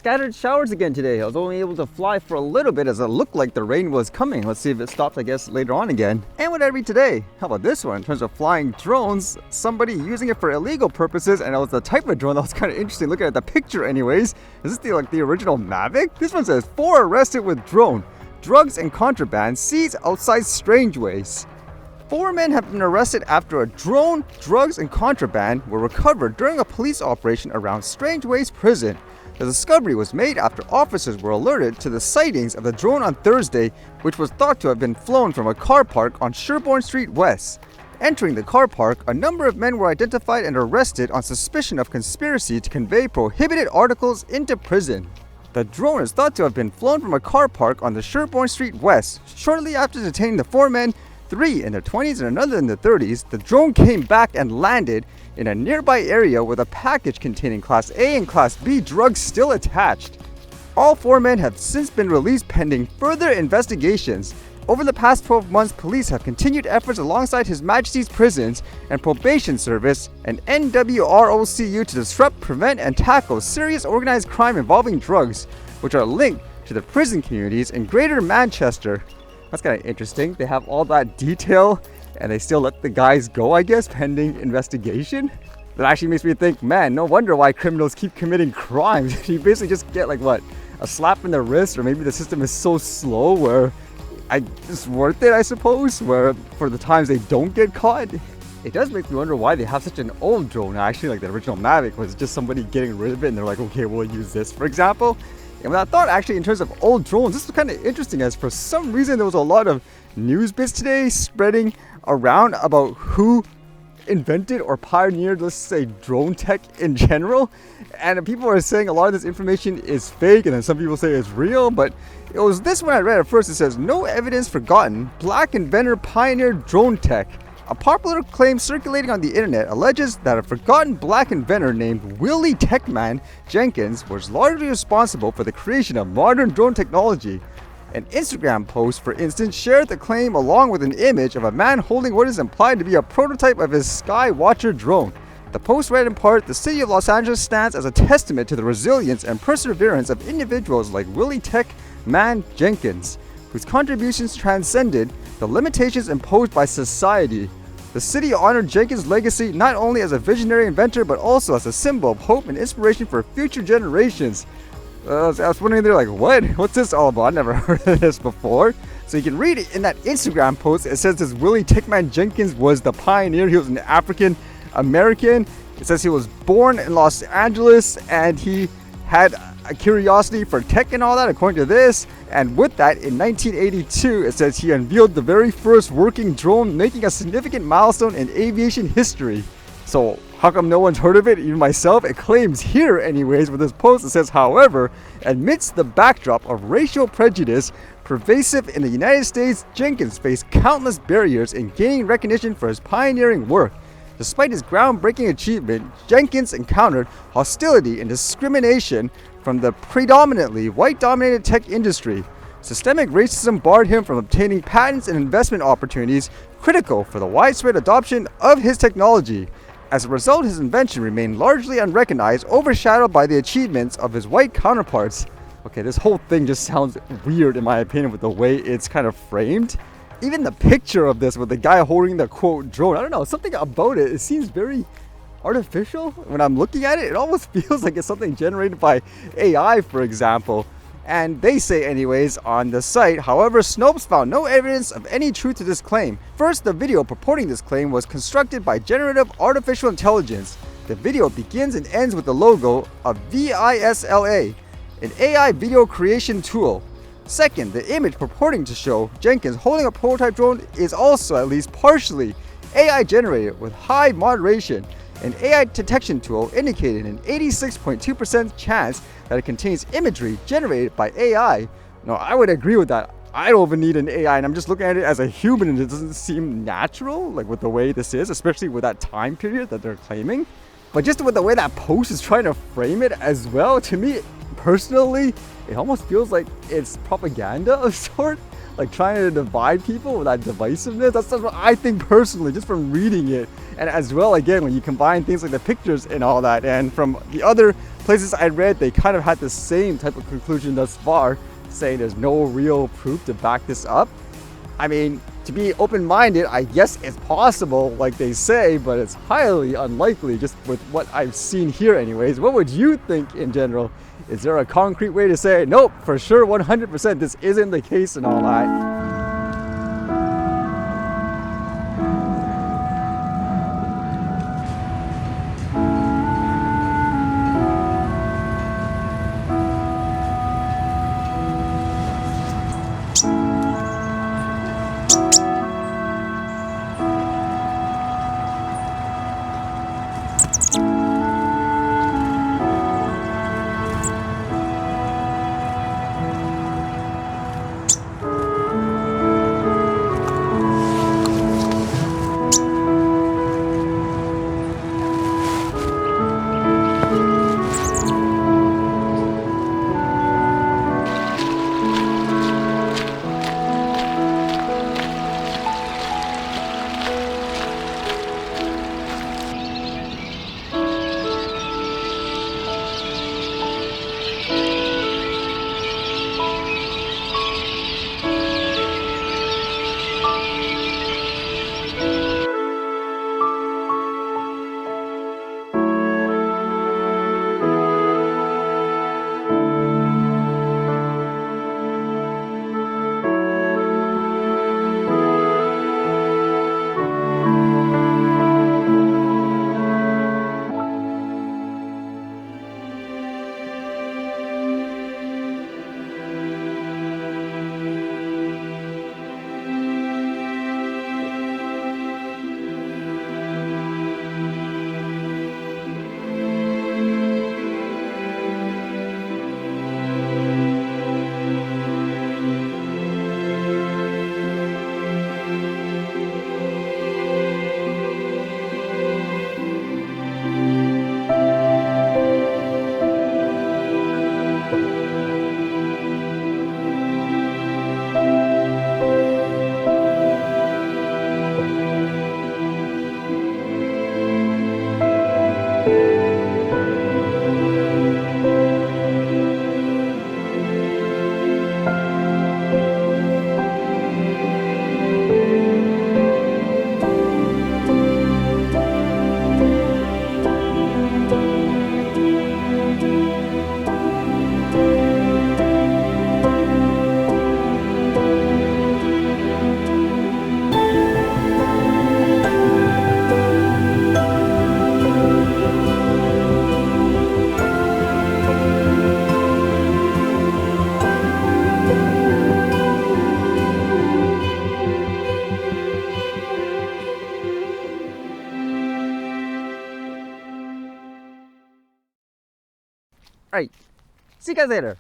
Scattered showers again today. I was only able to fly for a little bit as it looked like the rain was coming. Let's see if it stops, I guess, later on again. And what did I read today? How about this one? In terms of flying drones, somebody using it for illegal purposes, and it was the type of drone that was kind of interesting looking at the picture anyways. Is this the original Mavic? This one says, 4 arrested with drone. Drugs and contraband seized outside Strangeways. 4 men have been arrested after a drone, drugs, and contraband were recovered during a police operation around Strangeways Prison. The discovery was made after officers were alerted to the sightings of the drone on Thursday, which was thought to have been flown from a car park on Sherbourne Street West. Entering the car park, a number of men were identified and arrested on suspicion of conspiracy to convey prohibited articles into prison. The drone is thought to have been flown from a car park on the Sherbourne Street West. Shortly after detaining the 4 men, 3 in their 20s and another in their 30s, the drone came back and landed in a nearby area with a package containing Class A and Class B drugs still attached. All 4 men have since been released pending further investigations. Over the past 12 months, police have continued efforts alongside His Majesty's Prisons and Probation Service and NWROCU to disrupt, prevent, and tackle serious organized crime involving drugs, which are linked to the prison communities in Greater Manchester. That's kind of interesting. They have all that detail and they still let the guys go, I guess, pending investigation. That actually makes me think, man, no wonder why criminals keep committing crimes. You basically just get a slap in the wrist, or maybe the system is so slow where it's worth it, I suppose, where for the times they don't get caught. It does make me wonder why they have such an old drone. Actually, like the original Mavic was just somebody getting rid of it and they're like, okay, we'll use this, for example. And when I thought actually in terms of old drones, this was kind of interesting, as for some reason there was a lot of news bits today spreading around about who invented or pioneered, let's say, drone tech in general. And people are saying a lot of this information is fake, and then some people say it's real, but it was this one I read at first. It says, no evidence forgotten, black inventor pioneered drone tech. A popular claim circulating on the internet alleges that a forgotten black inventor named Willie Tech-Man Jenkins was largely responsible for the creation of modern drone technology. An Instagram post, for instance, shared the claim along with an image of a man holding what is implied to be a prototype of his Skywatcher drone. The post read in part, the city of Los Angeles stands as a testament to the resilience and perseverance of individuals like Willie Tech-Man Jenkins, whose contributions transcended the limitations imposed by society. The city honored Jenkins' legacy not only as a visionary inventor, but also as a symbol of hope and inspiration for future generations. I was wondering, they're like, what? What's this all about? I've never heard of this before. So you can read it in that Instagram post. It says this Willie Tech-Man Jenkins was the pioneer. He was an African American. It says he was born in Los Angeles and he had a curiosity for tech and all that, according to this. And with that, in 1982, it says he unveiled the very first working drone, making a significant milestone in aviation history. So how come no one's heard of it, even myself? It claims here anyways with this post. It says, however, amidst the backdrop of racial prejudice pervasive in the United States, Jenkins faced countless barriers in gaining recognition for his pioneering work. Despite his groundbreaking achievement, Jenkins encountered hostility and discrimination from the predominantly white-dominated tech industry. Systemic racism barred him from obtaining patents and investment opportunities critical for the widespread adoption of his technology. As a result, his invention remained largely unrecognized, overshadowed by the achievements of his white counterparts. Okay, this whole thing just sounds weird in my opinion with the way it's kind of framed. Even the picture of this with the guy holding the quote drone, I don't know, something about it seems very artificial. When I'm looking at it, it almost feels like it's something generated by AI, for example. And they say anyways on the site, however, Snopes found no evidence of any truth to this claim. First, the video purporting this claim was constructed by generative artificial intelligence. The video begins and ends with the logo of VISLA, an AI video creation tool. Second, the image purporting to show Jenkins holding a prototype drone is also at least partially AI generated with high moderation. An AI detection tool indicated an 86.2% chance that it contains imagery generated by AI. No, I would agree with that. I don't even need an AI, and I'm just looking at it as a human, and it doesn't seem natural, like with the way this is, especially with that time period that they're claiming. But just with the way that post is trying to frame it as well, to me, personally, it almost feels like it's propaganda of sort. Like trying to divide people with that divisiveness. That's what I think personally, just from reading it. And as well, again, when you combine things like the pictures and all that, and from the other places I read, they kind of had the same type of conclusion thus far, saying there's no real proof to back this up. I mean, to be open-minded, I guess it's possible, like they say, but it's highly unlikely just with what I've seen here anyways. What would you think in general? Is there a concrete way to say, nope, for sure, 100% this isn't the case and all that? Alright, see you guys later.